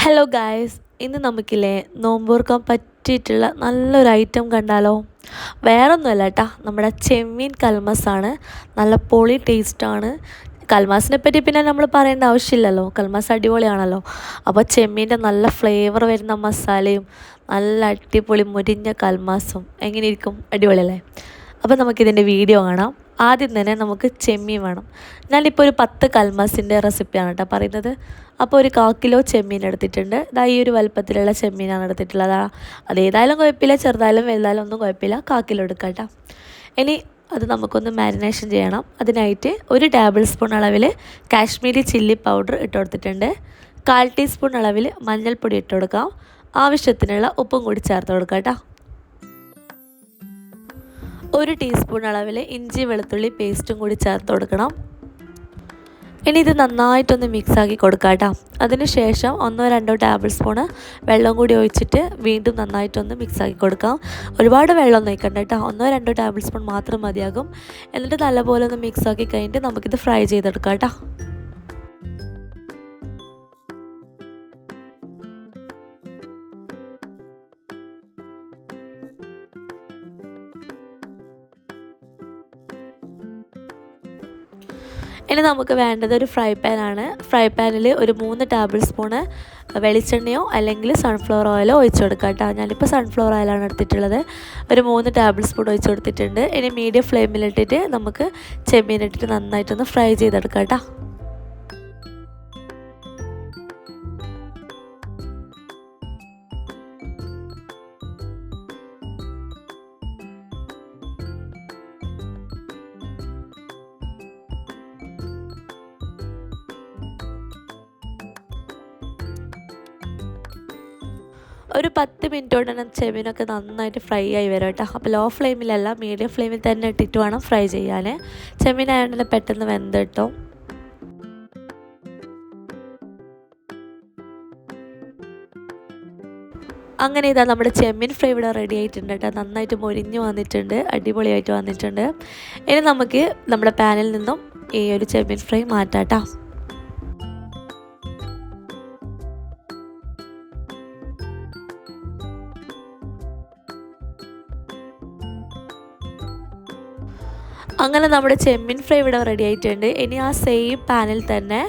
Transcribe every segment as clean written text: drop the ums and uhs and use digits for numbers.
Hello guys, ഇന്ന് നമുക്കില്ലേ നോമ്പൂർക്കാൻ പറ്റിയിട്ടുള്ള നല്ലൊരു ഐറ്റം കണ്ടാലോ? വേറൊന്നുമല്ല കേട്ടോ, നമ്മുടെ ചെമ്മീൻ കൽമസാണ്. നല്ല പൊളി ടേസ്റ്റാണ്. കൽമാസിനെ പറ്റി പിന്നെ നമ്മൾ പറയേണ്ട ആവശ്യമില്ലല്ലോ, കൽമാസ് അടിപൊളിയാണല്ലോ. അപ്പോൾ ചെമ്മീൻ്റെ നല്ല ഫ്ലേവർ വരുന്ന മസാലയും നല്ല അടിപൊളി മുരിഞ്ഞ കൽമാസും എങ്ങനെയിരിക്കും? അടിപൊളിയല്ലേ? അപ്പോൾ നമുക്കിതിൻ്റെ വീഡിയോ കാണാം. ആദ്യം തന്നെ നമുക്ക് ചെമ്മീൻ വേണം. ഞാനിപ്പോൾ ഒരു 10 കൽമാസിൻ്റെ റെസിപ്പിയാണ് കേട്ടോ പറയുന്നത്. അപ്പോൾ ഒരു 1/4 കിലോ ചെമ്മീൻ എടുത്തിട്ടുണ്ട്. ഇതാ ഈ ഒരു വലുപ്പത്തിലുള്ള ചെമ്മീനാണ് എടുത്തിട്ടുള്ളത്. അതേതായാലും കുഴപ്പമില്ല, ചെറുതായാലും വലുതായാലും ഒന്നും കുഴപ്പമില്ല. 1/4 കിലോ എടുക്കാം കേട്ടോ. ഇനി അത് നമുക്കൊന്ന് മാരിനേഷൻ ചെയ്യണം. അതിനായിട്ട് ഒരു ടേബിൾ സ്പൂൺ അളവിൽ കാശ്മീരി ചില്ലി പൗഡർ ഇട്ട് കൊടുത്തിട്ടുണ്ട്. 1/4 ടീസ്പൂൺ അളവിൽ മഞ്ഞൾപ്പൊടി ഇട്ട് കൊടുക്കാം. ആവശ്യത്തിനുള്ള ഉപ്പും കൂടി ചേർത്ത് കൊടുക്കാം കേട്ടോ. 1 ടീസ്പൂൺ അളവിൽ ഇഞ്ചി വെളുത്തുള്ളി പേസ്റ്റും കൂടി ചേർത്ത് കൊടുക്കണം. ഇനി ഇത് നന്നായിട്ടൊന്ന് മിക്സാക്കി കൊടുക്കാം കേട്ടോ. അതിനുശേഷം 1-2 ടേബിൾ സ്പൂണ് വെള്ളം കൂടി ഒഴിച്ചിട്ട് വീണ്ടും നന്നായിട്ടൊന്ന് മിക്സാക്കി കൊടുക്കാം. ഒരുപാട് വെള്ളമൊന്നും ഒഴിക്കണ്ട കേട്ടോ, 1-2 ടേബിൾ സ്പൂൺ മാത്രം മതിയാകും. എന്നിട്ട് നല്ലപോലെ ഒന്ന് മിക്സാക്കി കഴിഞ്ഞിട്ട് നമുക്കിത് ഫ്രൈ ചെയ്തെടുക്കാം കേട്ടോ. ഇനി നമുക്ക് വേണ്ടത് ഒരു ഫ്രൈ പാനാണ്. ഫ്രൈ പാനിൽ ഒരു 3 ടേബിൾ സ്പൂണ് വെളിച്ചെണ്ണയോ അല്ലെങ്കിൽ സൺഫ്ലവർ ഓയിലോ ഒഴിച്ച് കൊടുക്കാം കേട്ടോ. ഞാനിപ്പോൾ സൺഫ്ലവർ ഓയിലാണ് എടുത്തിട്ടുള്ളത്. ഒരു 3 ടേബിൾ സ്പൂൺ ഒഴിച്ച് കൊടുത്തിട്ടുണ്ട്. ഇനി മീഡിയം ഫ്ലെയിമിലിട്ടിട്ട് നമുക്ക് ചെമ്മീനിട്ടിട്ട് നന്നായിട്ടൊന്ന് ഫ്രൈ ചെയ്തെടുക്കാം കേട്ടോ. ഒരു 10 മിനിറ്റ് കൊണ്ട് തന്നെ ചെമ്മീനൊക്കെ നന്നായിട്ട് ഫ്രൈ ആയി വരും കേട്ടോ. അപ്പോൾ ലോ ഫ്ലെയിമിലല്ല, മീഡിയം ഫ്ലെയിമിൽ തന്നെ ഇട്ടിട്ട് വേണം ഫ്രൈ ചെയ്യാൻ. ചെമ്മീനായതുകൊണ്ട് തന്നെ പെട്ടെന്ന് വെന്ത് കിട്ടും. അങ്ങനെ ഇതാ നമ്മുടെ ചെമ്മീൻ ഫ്രൈ ഇവിടെ റെഡി ആയിട്ടുണ്ട് കേട്ടോ. നന്നായിട്ട് മൊരിഞ്ഞ് വന്നിട്ടുണ്ട്, അടിപൊളിയായിട്ട് വന്നിട്ടുണ്ട്. ഇനി നമുക്ക് നമ്മുടെ പാനിൽ നിന്നും ഈ ഒരു ചെമ്മീൻ ഫ്രൈ മാറ്റാം കേട്ടോ. അങ്ങനെ നമ്മുടെ ചെമ്മീൻ ഫ്രൈ ഇവിടെ റെഡി ആയിട്ടുണ്ട്. ഇനി ആ സെയിം പാനിൽ തന്നെ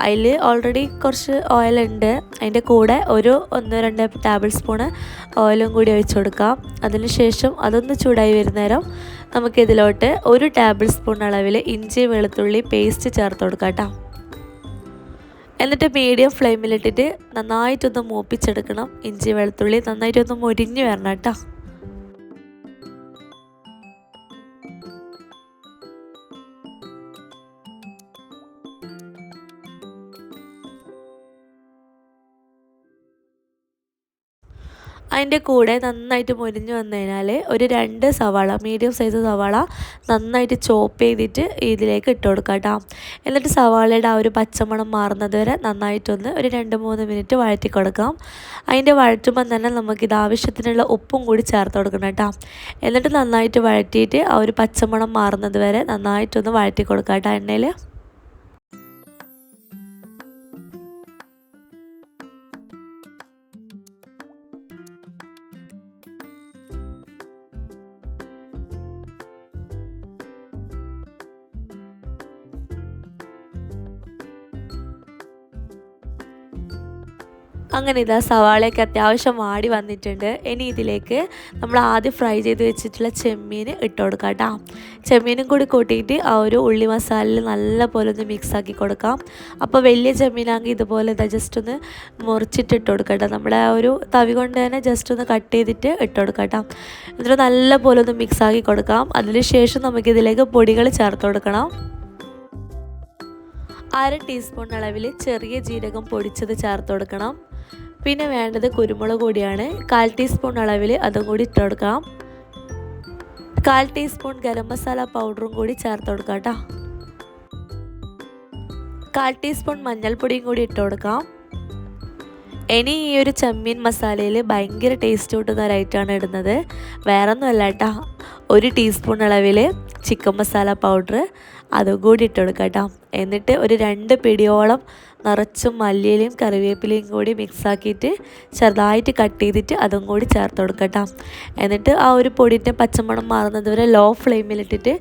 അതിൽ ഓൾറെഡി കുറച്ച് ഓയിലുണ്ട്. അതിൻ്റെ കൂടെ ഒരു 1-2 ടേബിൾ സ്പൂണ് ഓയിലും കൂടി ഒഴിച്ച് കൊടുക്കാം. അതിനുശേഷം അതൊന്ന് ചൂടായി വരുന്നേരം നമുക്കിതിലോട്ട് 1 ടേബിൾ സ്പൂൺ അളവിൽ ഇഞ്ചി വെളുത്തുള്ളി പേസ്റ്റ് ചേർത്ത് കൊടുക്കാം കേട്ടോ. എന്നിട്ട് മീഡിയം ഫ്ലെയിമിലിട്ടിട്ട് നന്നായിട്ടൊന്ന് മൂപ്പിച്ചെടുക്കണം. ഇഞ്ചി വെളുത്തുള്ളി നന്നായിട്ടൊന്ന് മൊരിഞ്ഞ് വരണം കേട്ടോ. അതിൻ്റെ കൂടെ നന്നായിട്ട് മൊരിഞ്ഞ് വന്നു കഴിഞ്ഞാൽ ഒരു 2 സവാള, മീഡിയം സൈസ് സവാള നന്നായിട്ട് ചോപ്പ് ചെയ്തിട്ട് ഇതിലേക്ക് ഇട്ട് കൊടുക്കാം കേട്ടോ. എന്നിട്ട് സവാളയുടെ ആ ഒരു പച്ചമണം മാറുന്നത് വരെ നന്നായിട്ടൊന്ന് ഒരു 2-3 മിനിറ്റ് വഴറ്റി കൊടുക്കാം. അതിൻ്റെ വഴറ്റുമ്പം തന്നെ നമുക്കിത് ആവശ്യത്തിനുള്ള ഉപ്പും കൂടി ചേർത്ത് കൊടുക്കണം കേട്ടോ. എന്നിട്ട് നന്നായിട്ട് വഴറ്റിയിട്ട് ആ ഒരു പച്ചമണം മാറുന്നത് വരെ നന്നായിട്ടൊന്ന് വഴറ്റി കൊടുക്കാം കേട്ടോ എണ്ണയിൽ. അങ്ങനെ ഇതാ സവാളയൊക്കെ അത്യാവശ്യം വാടി വന്നിട്ടുണ്ട്. ഇനി ഇതിലേക്ക് നമ്മൾ ആദ്യം ഫ്രൈ ചെയ്ത് വെച്ചിട്ടുള്ള ചെമ്മീൻ ഇട്ട് കൊടുക്കാം കേട്ടോ. ചെമ്മീനും കൂടി കൂട്ടിയിട്ട് ആ ഒരു ഉള്ളി മസാലയിൽ നല്ല പോലെ ഒന്ന് മിക്സാക്കി കൊടുക്കാം. അപ്പോൾ വലിയ ചെമ്മീനാണെങ്കിൽ ഇതുപോലെ ഇതാ ജസ്റ്റ് ഒന്ന് മുറിച്ചിട്ട് ഇട്ട് കൊടുക്കാം കേട്ടോ. നമ്മുടെ ആ ഒരു തവി കൊണ്ട് തന്നെ ജസ്റ്റ് ഒന്ന് കട്ട് ചെയ്തിട്ട് ഇട്ട് കൊടുക്കാം കേട്ടോ. എന്നിട്ട് നല്ല പോലെ ഒന്ന് മിക്സാക്കി കൊടുക്കാം. അതിനുശേഷം നമുക്കിതിലേക്ക് പൊടികൾ ചേർത്ത് കൊടുക്കണം. 1/2 ടീസ്പൂൺ അളവിൽ ചെറിയ ജീരകം പൊടിച്ചത് ചേർത്ത് കൊടുക്കണം. പിന്നെ വേണ്ടത് കുരുമുളക് പൊടിയാണ്. 1/4 ടീസ്പൂൺ അളവിൽ അതും കൂടി ഇട്ട് കൊടുക്കാം. 1/4 ടീസ്പൂൺ ഗരം മസാല പൗഡറും കൂടി ചേർത്ത് കൊടുക്കാം കേട്ടോ. 1/4 ടീസ്പൂൺ മഞ്ഞൾപ്പൊടിയും കൂടി ഇട്ട് കൊടുക്കാം. ഇനി ഈ ഒരു ചെമ്മീൻ മസാലയിൽ ഭയങ്കര ടേസ്റ്റ് കൂട്ടുന്ന ഒരു ഐറ്റമാണ് ഇടുന്നത്. വേറൊന്നുമല്ല കേട്ടോ, 1 ടീസ്പൂൺ അളവിൽ ചിക്കൻ മസാല പൗഡർ അതും കൂടി ഇട്ട് കൊടുക്കാം കേട്ടോ. എന്നിട്ട് ഒരു 2 പിടിയോളം നിറച്ചും മല്ലിയിലയും കറിവേപ്പിലയും കൂടി മിക്സാക്കിയിട്ട് ചെറുതായിട്ട് കട്ട് ചെയ്തിട്ട് അതും കൂടി ചേർത്ത് കൊടുക്കാം കേട്ടോ. എന്നിട്ട് ആ ഒരു പൊടിൻ്റെ പച്ചമണം മാറുന്നത് വരെ ലോ ഫ്ലെയിമിലിട്ടിട്ട്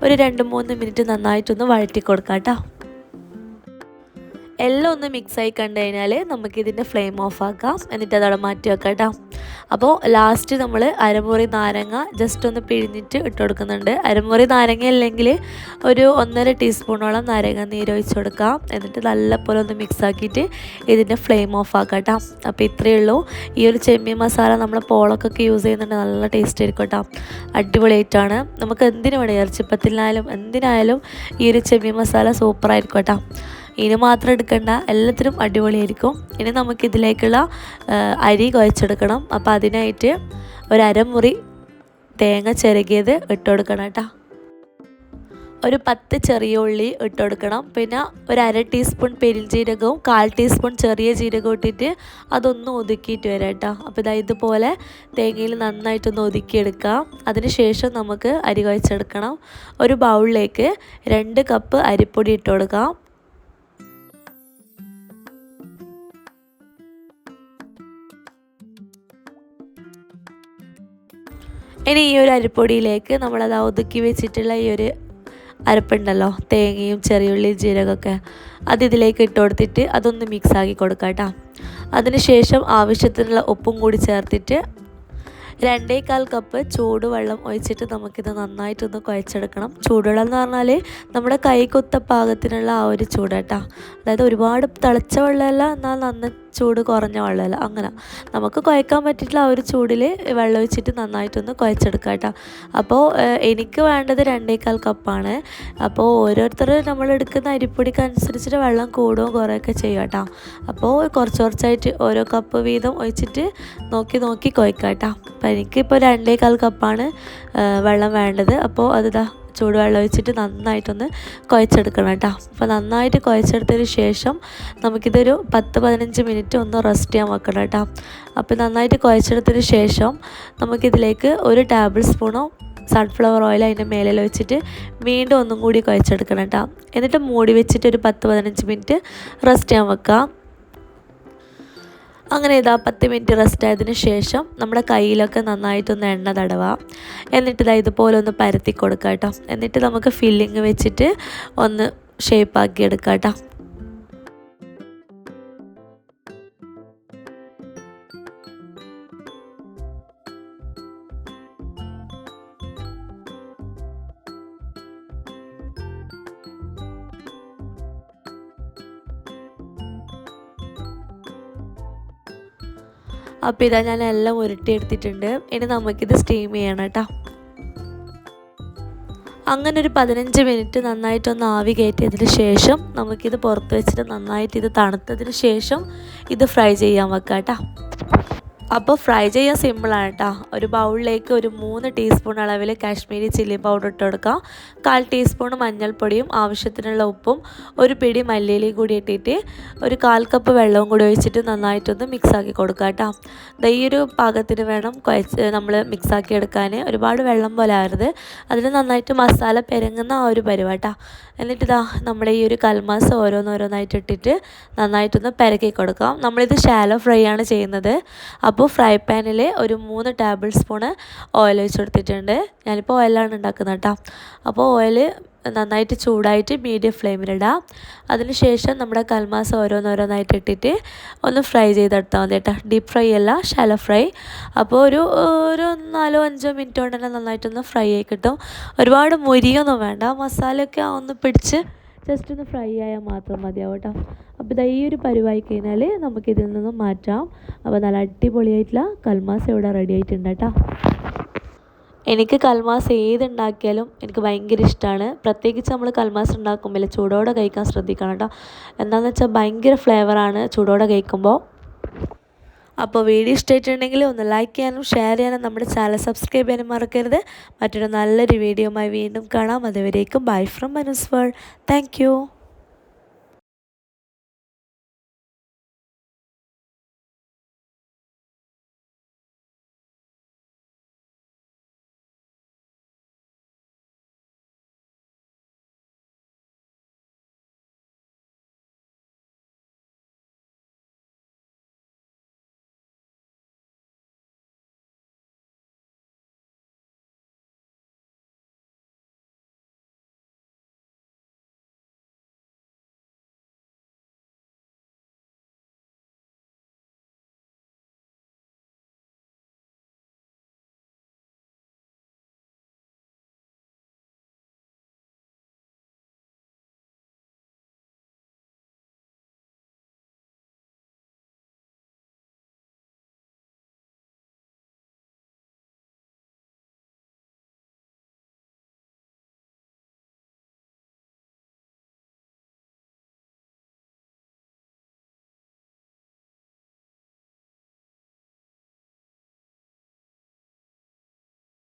ഒരു 2-3 മിനിറ്റ് നന്നായിട്ടൊന്ന് വഴറ്റി കൊടുക്കാം കേട്ടോ. എല്ലാം ഒന്ന് മിക്സായി കണ്ടു കഴിഞ്ഞാൽ നമുക്കിതിൻ്റെ ഫ്ലെയിം ഓഫ് ആക്കാം. എന്നിട്ട് അതവിടെ മാറ്റി വെക്കാം കേട്ടോ. അപ്പോൾ ലാസ്റ്റ് നമ്മൾ അരമുറി നാരങ്ങ ജസ്റ്റ് ഒന്ന് പിഴിഞ്ഞിട്ട് ഇട്ട് കൊടുക്കുന്നുണ്ട്. അരമുറി നാരങ്ങ അല്ലെങ്കിൽ ഒരു 1.5 ടീസ്പൂണോളം നാരങ്ങ നീര് ഒഴിച്ച് കൊടുക്കാം. എന്നിട്ട് നല്ലപോലെ ഒന്ന് മിക്സാക്കിയിട്ട് ഇതിൻ്റെ ഫ്ലെയിം ഓഫ് ആക്കാം കേട്ടോ. അപ്പോൾ ഇത്രയേ ഉള്ളൂ. ഈ ഒരു ചെമ്മീൻ മസാല നമ്മൾ പോളക്കൊക്കെ യൂസ് ചെയ്യുന്നുണ്ട്, നല്ല ടേസ്റ്റ് ആയിരിക്കും കേട്ടോ. അടിപൊളിയായിട്ടാണ്. നമുക്ക് എന്തിനു വേണം, ഇറച്ചിപ്പത്തിനായാലും എന്തിനായാലും ഈ ഒരു ചെമ്മീൻ മസാല സൂപ്പറായിരിക്കും കേട്ടോ. ഇനി മാത്രം എടുക്കണ്ട, എല്ലാത്തിനും അടിപൊളിയായിരിക്കും. ഇനി നമുക്കിതിലേക്കുള്ള അരി കുഴച്ചെടുക്കണം. അപ്പോൾ അതിനായിട്ട് ഒരു അരമുറി തേങ്ങ ചിരകിയത് ഇട്ട് കൊടുക്കണം കേട്ടോ. ഒരു 10 ചെറിയ ഉള്ളി ഇട്ട് കൊടുക്കണം. പിന്നെ ഒരു 1/2 ടീസ്പൂൺ പെരിഞ്ജീരകവും 1/4 ടീസ്പൂൺ ചെറിയ ജീരകവും ഇട്ടിട്ട് അതൊന്ന് ഒതുക്കിയിട്ട് വരാം കേട്ടോ. അപ്പോൾ ഇതുപോലെ തേങ്ങയിൽ നന്നായിട്ടൊന്ന് ഒതുക്കിയെടുക്കാം. അതിന് ശേഷം നമുക്ക് അരി കുഴച്ചെടുക്കണം. ഒരു ബൗളിലേക്ക് 2 കപ്പ് അരിപ്പൊടി ഇട്ട് കൊടുക്കാം. ഇനി ഈ ഒരു അരിപ്പൊടിയിലേക്ക് നമ്മളത് ഒതുക്കി വെച്ചിട്ടുള്ള ഈ ഒരു അരപ്പുണ്ടല്ലോ, തേങ്ങയും ചെറിയുള്ളിയും ജീരകമൊക്കെ, ഇതിലേക്ക് ഇട്ട് കൊടുത്തിട്ട് അതൊന്ന് മിക്സാക്കി കൊടുക്കാം കേട്ടോ. അതിന് ശേഷം ആവശ്യത്തിനുള്ള ഉപ്പും കൂടി ചേർത്തിട്ട് 2.25 കപ്പ് ചൂടുവെള്ളം ഒഴിച്ചിട്ട് നമുക്കിത് നന്നായിട്ടൊന്ന് കുഴച്ചെടുക്കണം. ചൂടുവെള്ളം എന്ന് പറഞ്ഞാൽ നമ്മുടെ കൈകൊത്ത പാകത്തിനുള്ള ആ ഒരു ചൂട് കേട്ടോ. അതായത് ഒരുപാട് തിളച്ച വെള്ളമല്ല, എന്നാൽ നന്ന ചൂട് കുറഞ്ഞ വെള്ളമല്ല, അങ്ങനെ നമുക്ക് കുഴക്കാൻ പറ്റിയിട്ടുള്ള ആ ഒരു ചൂടിൽ വെള്ളം ഒഴിച്ചിട്ട് നന്നായിട്ടൊന്ന് കുഴച്ചെടുക്കാം കേട്ടോ. അപ്പോൾ എനിക്ക് വേണ്ടത് 2.25 കപ്പാണ്. അപ്പോൾ ഓരോരുത്തർ നമ്മൾ എടുക്കുന്ന അരിപ്പൊടിക്ക് അനുസരിച്ചിട്ട് വെള്ളം കൂടുകയും കുറയൊക്കെ ചെയ്യും കേട്ടോ. അപ്പോൾ കുറച്ചായിട്ട് ഓരോ കപ്പ് വീതം ഒഴിച്ചിട്ട് നോക്കി കുഴക്കാം കേട്ടോ. അപ്പോൾ എനിക്കിപ്പോൾ 2.25 കപ്പാണ് വെള്ളം വേണ്ടത്. അപ്പോൾ ചൂടുവെള്ളം ഒഴിച്ചിട്ട് നന്നായിട്ടൊന്ന് കുഴച്ചെടുക്കണം കേട്ടോ. അപ്പോൾ നന്നായിട്ട് കുഴച്ചെടുത്തതിന് ശേഷം നമുക്കിതൊരു 10-15 മിനിറ്റ് ഒന്ന് റെസ്റ്റ് ചെയ്യാൻ വെക്കണം കേട്ടോ. അപ്പോൾ നന്നായിട്ട് കുഴച്ചെടുത്തതിന് ശേഷം നമുക്കിതിലേക്ക് 1 ടേബിൾ സ്പൂണോ സൺഫ്ലവർ ഓയിൽ അതിൻ്റെ മേലിൽ വെച്ചിട്ട് വീണ്ടും ഒന്നും കൂടി കുഴച്ചെടുക്കണം കേട്ടോ. എന്നിട്ട് മൂടി വെച്ചിട്ട് ഒരു 10-15 മിനിറ്റ് റെസ്റ്റ് ചെയ്യാൻ വെക്കാം. അങ്ങനെ 10 മിനിറ്റ് റെസ്റ്റ് ആയതിനു ശേഷം നമ്മുടെ കയ്യിലൊക്കെ നന്നായിട്ടൊന്ന് എണ്ണ തടവാം. എന്നിട്ട് ഇതുപോലെ ഒന്ന് പരത്തി കൊടുക്കാം കേട്ടോ. എന്നിട്ട് നമുക്ക് ഫില്ലിങ് വെച്ചിട്ട് ഒന്ന് ഷേപ്പാക്കി എടുക്കാം കേട്ടോ. അപ്പോൾ ഞാൻ എല്ലാം ഉരുട്ടിയെടുത്തിട്ടുണ്ട്. ഇനി നമുക്കിത് സ്റ്റീം ചെയ്യണം കേട്ടോ. അങ്ങനെ ഒരു 15 മിനിറ്റ് നന്നായിട്ടൊന്ന് ആവി കയറ്റിയതിന് ശേഷം നമുക്കിത് പുറത്ത് വെച്ചിട്ട് നന്നായിട്ട് ഇത് തണുത്തതിന് ശേഷം ഇത് ഫ്രൈ ചെയ്യാൻ വെക്കാം കേട്ടോ. അപ്പോൾ ഫ്രൈ ചെയ്യാൻ സിമ്പിളാണ് കേട്ടോ. ഒരു ബൗളിലേക്ക് ഒരു 3 ടീസ്പൂൺ അളവിൽ കാശ്മീരി ചില്ലി പൗഡർ ഇട്ട് കൊടുക്കാം. 1/4 ടീസ്പൂൺ മഞ്ഞൾപ്പൊടിയും ആവശ്യത്തിനുള്ള ഉപ്പും 1 പിടി മല്ലിയിലയും കൂടി ഇട്ടിട്ട് ഒരു 1/4 കപ്പ് വെള്ളവും കൂടി ഒഴിച്ചിട്ട് നന്നായിട്ടൊന്ന് മിക്സാക്കി കൊടുക്കാം കേട്ടോ. ഈ ഒരു പാകത്തിന് വേണം നമ്മൾ മിക്സാക്കി എടുക്കാൻ. ഒരുപാട് വെള്ളം പോലെ ആവരുത്. അതിന് നന്നായിട്ട് മസാല പെരങ്ങുന്ന ആ ഒരു പരിവാട്ടാ. എന്നിട്ട് നമ്മുടെ ഈ ഒരു കൽമാസ് ഓരോന്നായിട്ട് ഇട്ടിട്ട് നന്നായിട്ടൊന്ന് പെരക്കി കൊടുക്കാം. നമ്മളിത് ഷാലോ ഫ്രൈ ആണ് ചെയ്യുന്നത്. അപ്പോൾ ഫ്രൈ പാനിൽ ഒരു 3 ടേബിൾ സ്പൂണ് ഓയിൽ ഒഴിച്ച് കൊടുത്തിട്ടുണ്ട്. ഞാനിപ്പോൾ ഓയിലാണ് ഉണ്ടാക്കുന്നത് കേട്ടോ. അപ്പോൾ ഓയിൽ നന്നായിട്ട് ചൂടായിട്ട് മീഡിയം ഫ്ലെയിമിലിടാം. അതിനുശേഷം നമ്മുടെ കൽമാസ് ഓരോന്നായിട്ട് ഇട്ടിട്ട് ഒന്ന് ഫ്രൈ ചെയ്തെടുത്താൽ മതി കേട്ടോ. ഡീപ്പ് ഫ്രൈ അല്ല, ഷാലോ ഫ്രൈ. അപ്പോൾ ഒരു 4-5 മിനിറ്റ് കൊണ്ട് തന്നെ നന്നായിട്ടൊന്ന് ഫ്രൈ ആയി കിട്ടും. ഒരുപാട് മുരിയൊന്നും വേണ്ട, മസാലയൊക്കെ ഒന്ന് പിടിച്ച് ജസ്റ്റ് ഒന്ന് ഫ്രൈ ആയാൽ മാത്രം മതിയാവും കേട്ടോ. അപ്പോൾ ഈ ഒരു പരിവായി കഴിഞ്ഞാൽ നമുക്കിതിൽ നിന്നും മാറ്റാം. അപ്പോൾ നല്ല അടിപൊളിയായിട്ടുള്ള കൽമാസ് ഇവിടെ റെഡി ആയിട്ടുണ്ട് കേട്ടോ. എനിക്ക് കൽമാസ് ഏതുണ്ടാക്കിയാലും എനിക്ക് ഭയങ്കര ഇഷ്ടമാണ്. പ്രത്യേകിച്ച് നമ്മൾ കൽമാസ് ഉണ്ടാക്കുമ്പോൾ ചൂടോടെ കഴിക്കാൻ ശ്രദ്ധിക്കണം കേട്ടോ. എന്താണെന്ന് വെച്ചാൽ ഭയങ്കര ഫ്ലേവറാണ് ചൂടോടെ കഴിക്കുമ്പോൾ. അപ്പോൾ വീഡിയോ ഇഷ്ടമായിട്ടുണ്ടെങ്കിൽ ഒന്ന് ലൈക്ക് ചെയ്യാനും ഷെയർ ചെയ്യാനും നമ്മുടെ ചാനൽ സബ്സ്ക്രൈബ് ചെയ്യാനും മറക്കരുത്. മറ്റൊരു നല്ലൊരു വീഡിയോയുമായി വീണ്ടും കാണാം. അതുവരേക്കും bye from മനുസ് world. Thank you.